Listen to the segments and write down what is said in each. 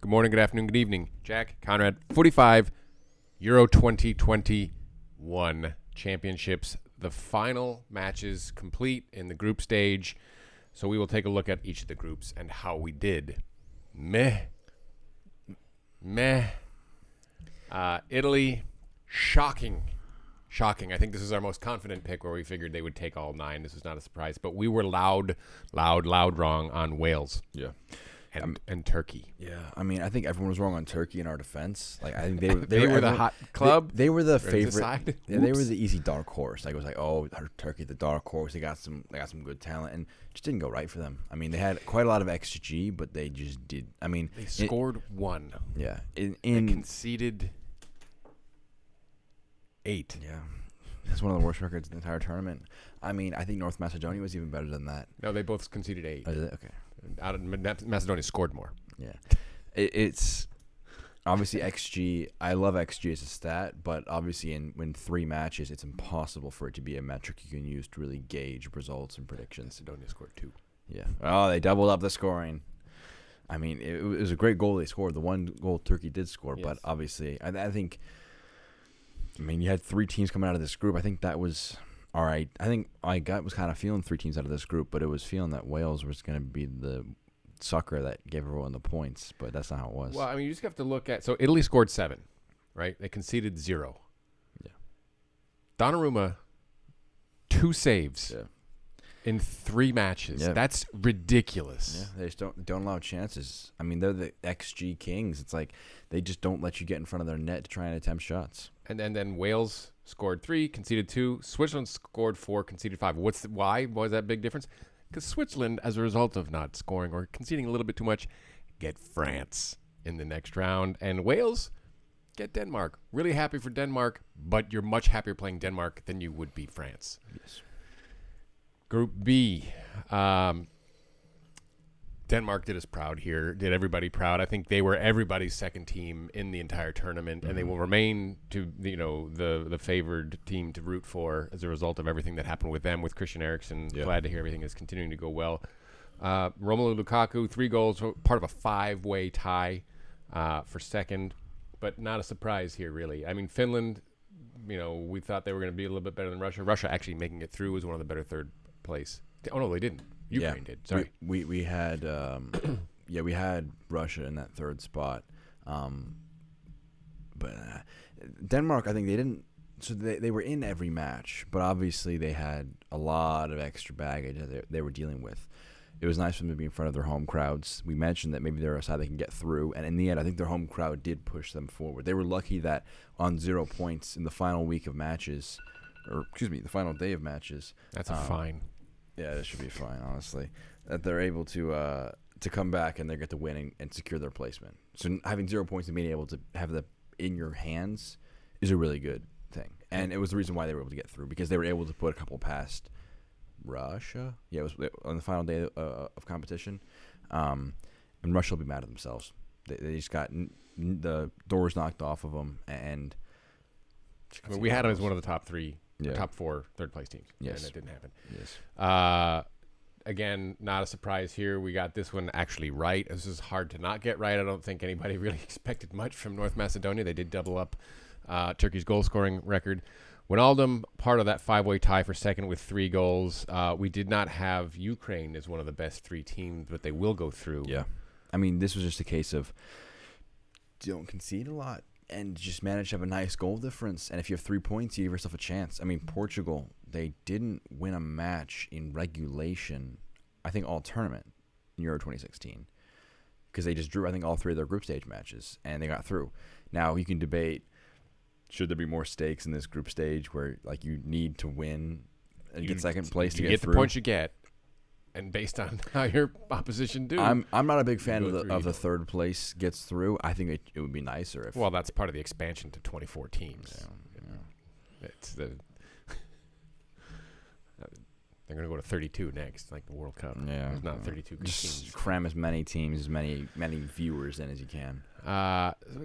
Good morning, good afternoon, good evening. Jack, Conrad, 45, Euro 2021 championships. The final matches complete in the group stage. So we will take a look at each of the groups and how we did. Meh. Italy, shocking. I think this is our most confident pick where we figured they would take all 9. This was not a surprise. But we were loud wrong on Wales. Yeah. And Turkey. Yeah, I mean, I think everyone was wrong on Turkey in our defense. Like, I think They were the hot club. They were the Or favorite. decide. Yeah, they were the easy dark horse. Like, it was like, oh, Turkey, the dark horse. They got some good talent, and just didn't go right for them. I mean, they had quite a lot of XG, but they just did. I mean, They scored 1. Yeah, They conceded 8. Yeah, that's one of the worst records in the entire tournament. I mean, I think North Macedonia was even better than that. No, they both conceded 8. Oh, did they? Okay. Macedonia scored more. Yeah, it's obviously XG. I love XG as a stat, but obviously in 3 matches, it's impossible for it to be a metric you can use to really gauge results and predictions. Macedonia scored 2. Yeah. Oh, they doubled up the scoring. I mean, it was a great goal they scored. The one goal Turkey did score, Yes. but obviously, I think. I mean, you had 3 teams coming out of this group. I think that was all right. I think my gut was kind of feeling 3 teams out of this group, but it was feeling that Wales was going to be the sucker that gave everyone the points, but that's not how it was. Well, I mean, you just have to look at. So Italy scored 7, right? They conceded 0. Yeah. Donnarumma, 2 saves in 3 matches. Yeah. That's ridiculous. Yeah, they just don't allow chances. I mean, they're the XG kings. It's like they just don't let you get in front of their net to try and attempt shots. And then Wales scored 3, conceded 2. Switzerland scored 4, conceded 5. Why was that big difference? Because Switzerland, as a result of not scoring or conceding a little bit too much, get France in the next round. And Wales get Denmark. Really happy for Denmark, but you're much happier playing Denmark than you would be France. Yes. Group B. Denmark did us proud here, did everybody proud. I think they were everybody's second team in the entire tournament, and they will remain to the favored team to root for as a result of everything that happened with them, with Christian Eriksen. Yeah. Glad to hear everything is continuing to go well. Romelu Lukaku, 3 goals, part of a 5-way tie for second, but not a surprise here, really. I mean, Finland, we thought they were going to be a little bit better than Russia. Russia actually making it through was one of the better third place. Oh, no, they didn't. Ukraine did. Sorry. We had we had Russia in that 3rd spot, but Denmark, I think they didn't. So they were in every match, but obviously they had a lot of extra baggage that they were dealing with. It was nice for them to be in front of their home crowds. We mentioned that maybe they're a side they can get through, and in the end, I think their home crowd did push them forward. They were lucky that on 0 points in the final week of matches, the final day of matches. That's a fine. Yeah, that should be fine, honestly. That they're able to come back and they get to win and secure their placement. So having 0 points and being able to have that in your hands is a really good thing. And it was the reason why they were able to get through, because they were able to put a couple past Russia. Yeah, it was on the final day of competition. And Russia will be mad at themselves. They just got the doors knocked off of them. And I mean, we had them as one of the top 3. Yeah. Top 4 third-place teams. Yes. And it didn't happen. Yes. Again, not a surprise here. We got this one actually right. This is hard to not get right. I don't think anybody really expected much from North Macedonia. They did double up Turkey's goal-scoring record. Wijnaldum, part of that 5-way tie for second with 3 goals. We did not have Ukraine as one of the best 3 teams, but they will go through. Yeah. I mean, this was just a case of don't concede a lot and just manage to have a nice goal difference. And if you have 3 points, you give yourself a chance. I mean, Portugal, they didn't win a match in regulation, I think, all tournament in Euro 2016, because they just drew, I think, all 3 of their group stage matches, and they got through. Now, you can debate, should there be more stakes in this group stage where, like, you need to win and get second place to get through? You get the points you get, and based on how your opposition do. I'm not a big fan of the 3rd place gets through. I think it would be nicer if. Well, that's part of the expansion to 24 teams. Yeah. It's the they're going to go to 32 next, like the World Cup. Yeah, There's not 32 good just teams. cram as many teams, as many viewers in as you can.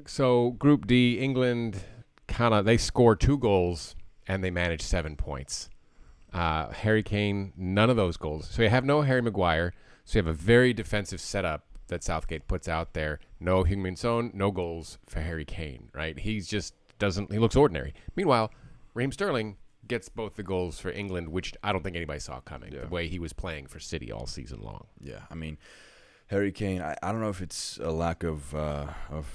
So Group D, England they scored 2 goals and they managed 7 points. Harry Kane, none of those goals. So you have no Harry Maguire. So you have a very defensive setup that Southgate puts out there. No Heung-min Son, no goals for Harry Kane, right? He's just doesn't. He looks ordinary. Meanwhile, Raheem Sterling gets both the goals for England, which I don't think anybody saw coming. The way he was playing for City all season long. Yeah, I mean, Harry Kane. I don't know if it's a lack of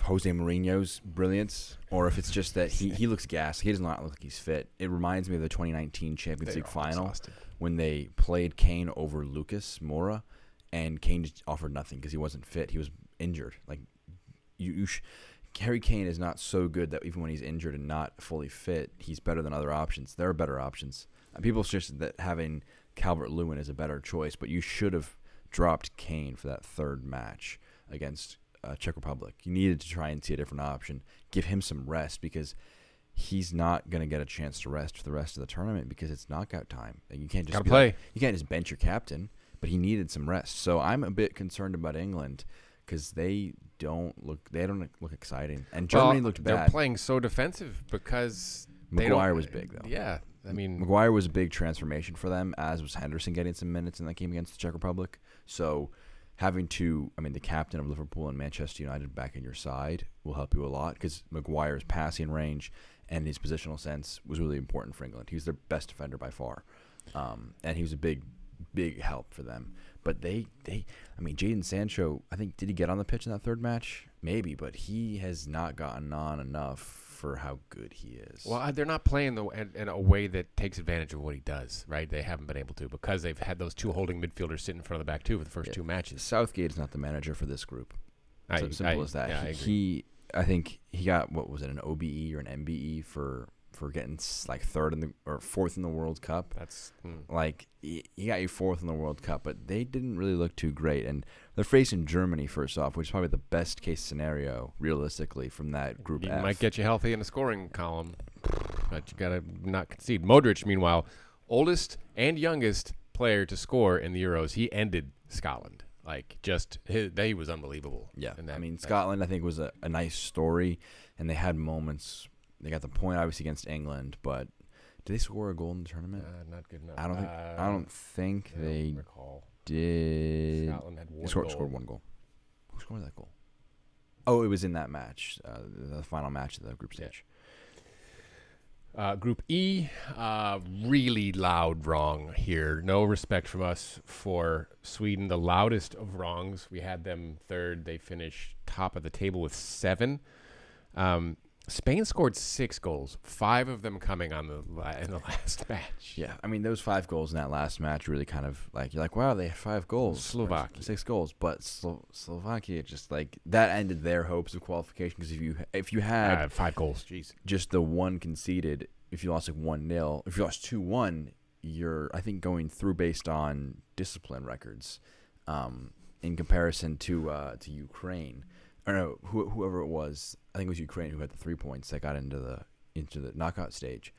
Jose Mourinho's brilliance, or if it's just that he looks gassed. He does not look like he's fit. It reminds me of the 2019 Champions League final when they played Kane over Lucas Moura, and Kane just offered nothing because he wasn't fit. He was injured. Like Harry Kane is not so good that even when he's injured and not fully fit, he's better than other options. There are better options. People suggest that having Calvert-Lewin is a better choice, but you should have dropped Kane for that third match against Czech Republic. You needed to try and see a different option. Give him some rest because he's not going to get a chance to rest for the rest of the tournament because it's knockout time. And you can't just play. You can't just bench your captain, but he needed some rest. So I'm a bit concerned about England because they don't look exciting. And Germany looked bad. They're playing so defensive because Maguire was big though. Yeah. I mean, Maguire was a big transformation for them, as was Henderson getting some minutes in that game against the Czech Republic. So the captain of Liverpool and Manchester United back in your side will help you a lot because Maguire's passing range and his positional sense was really important for England. He was their best defender by far, and he was a big help for them. But Jadon Sancho, I think, did he get on the pitch in that third match? Maybe, but he has not gotten on enough for how good he is. Well, they're not playing in a way that takes advantage of what he does, right? They haven't been able to because they've had those two holding midfielders sit in front of the back two for the first two matches. Southgate is not the manager for this group. Simple as that. Yeah, I think he got, what was it, an OBE or an MBE for getting like fourth in the World Cup. That's he got you fourth in the World Cup, but they didn't really look too great. And they're facing Germany first off, which is probably the best case scenario realistically from that group F. Might get you healthy in the scoring column, but you gotta not concede. Modric, meanwhile, oldest and youngest player to score in the Euros, he ended Scotland. He was unbelievable. Yeah, Scotland I think was a nice story, and they had moments. They got the point obviously against England, but did they score a goal in the tournament? Not good enough. I don't think they recall. Did. Scotland had one they goal. Scored one goal. Who scored that goal? Oh, it was in that match, the final match of the group stage. Group E, really loud wrong here. No respect from us for Sweden. The loudest of wrongs. We had them third. They finished top of the table with 7. Spain scored 6 goals, 5 of them coming in the last match. Yeah, those 5 goals in that last match really kind of you're like, wow, they had 5 goals. Slovakia 6 goals, but Slovakia just that ended their hopes of qualification because if you had 5 goals, jeez, just the one conceded, if you lost 1-0, if you lost 2-1, you're I think going through based on discipline records, in comparison to Ukraine. Or no, whoever it was, I think it was Ukraine who had the 3 points that got into the knockout stage.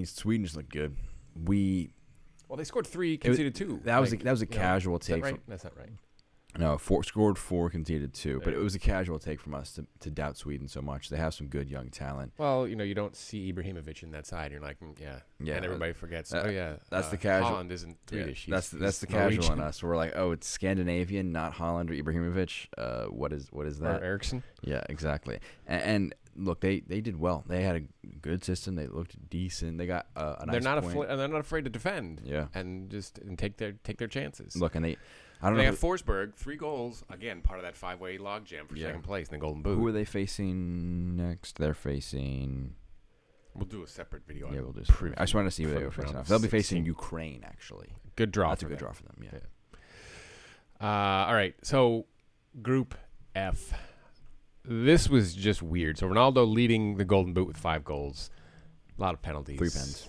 Sweden just looked good. They scored 3, conceded 2. That was a casual take. Right? That's not right. No, scored 4, conceded 2. But it was a casual take from us to doubt Sweden so much. They have some good young talent. Well, you don't see Ibrahimovic in that side. You're like, yeah. And everybody forgets. That's the casual. Holland isn't Swedish. That's the casual on us. We're like, oh, it's Scandinavian, not Holland or Ibrahimovic. What is that? Or Eriksson. Yeah, exactly. And look, they did well. They had a good system. They looked decent. They got a nice point. They're not afraid to defend. Yeah. And take their chances. Look, and they have Forsberg, 3 goals. Again, part of that 5-way logjam for second place in the Golden Boot. Who are they facing next? They're facing. We'll do a separate video. Yeah, we'll do. I just wanted to see who they were facing. They'll be facing Ukraine, actually. Good draw. That's a good draw for them. Yeah. All right. So, Group F. This was just weird. So Ronaldo leading the Golden Boot with 5 goals. A lot of penalties. 3 pens.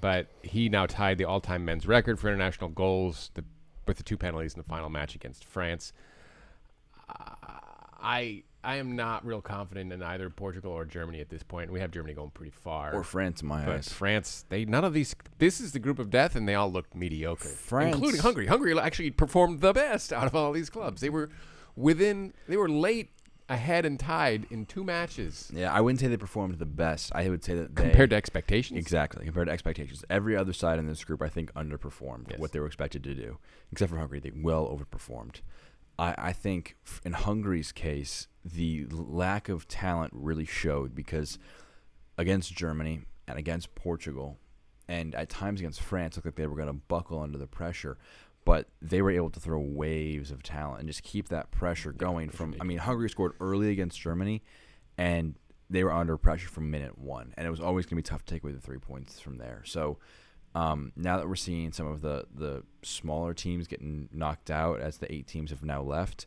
But he now tied the all-time men's record for international goals with the 2 penalties in the final match against France. I am not real confident in either Portugal or Germany at this point. We have Germany going pretty far. Or France, in my eyes. France, none of these. This is the group of death, and they all looked mediocre. France, including Hungary. Hungary actually performed the best out of all these clubs. They were late ahead and tied in 2 matches. Yeah, I wouldn't say they performed the best. I would say that compared to expectations. Exactly, compared to expectations. Every other side in this group, I think, underperformed what they were expected to do, except for Hungary. They well overperformed. I think in Hungary's case, the lack of talent really showed because against Germany and against Portugal and at times against France, it looked like they were going to buckle under the pressure. But they were able to throw waves of talent and just keep that pressure going Hungary scored early against Germany, and they were under pressure from minute one. And it was always going to be tough to take away the 3 points from there. So now that we're seeing some of the smaller teams getting knocked out as the 8 teams have now left,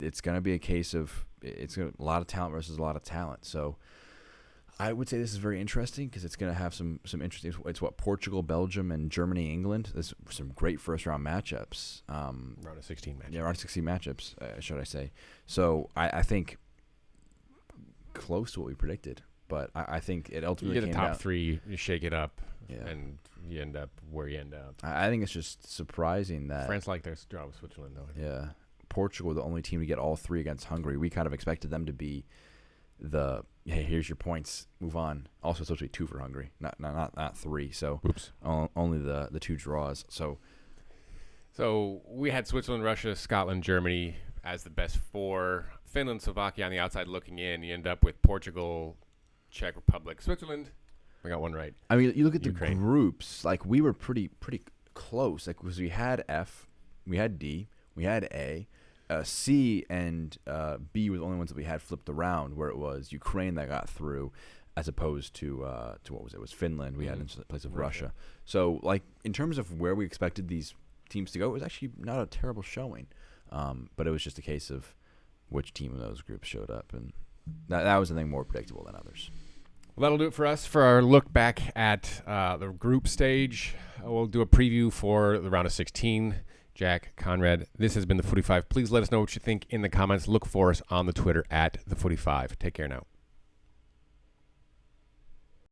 it's going to be a case of a lot of talent versus a lot of talent. So I would say this is very interesting because it's going to have some interesting. It's what Portugal, Belgium, and Germany, England. There's some great first round matchups. Round of 16 matchups. Yeah, round of 16 matchups, should I say? So I think close to what we predicted, but I think it ultimately you get a top 3, you shake it up, yeah, and you end up where you end up. I think it's just surprising that France like their draw with Switzerland, though. Yeah, Portugal were the only team to get all 3 against Hungary. We kind of expected them to be hey, here's your points, move on. Also, it's supposed to be 2 for Hungary, not 3. So only the 2 draws. So we had Switzerland, Russia, Scotland, Germany as the best 4. Finland, Slovakia on the outside looking in. You end up with Portugal, Czech Republic, Switzerland. We got one right. I mean, you look at Ukraine. The groups. Like we were pretty close. Like because we had F, we had D, we had A. C and B were the only ones that we had flipped around, where it was Ukraine that got through, as opposed to what was it? It was Finland we had in place of Russia. So, like in terms of where we expected these teams to go, it was actually not a terrible showing, but it was just a case of which team in those groups showed up, and that was the thing more predictable than others. Well, that'll do it for us for our look back at the group stage. We'll do a preview for the round of 16. Jack, Conrad, this has been the Footy 5. Please let us know what you think in the comments. Look for us on the Twitter at the Footy 5. Take care now.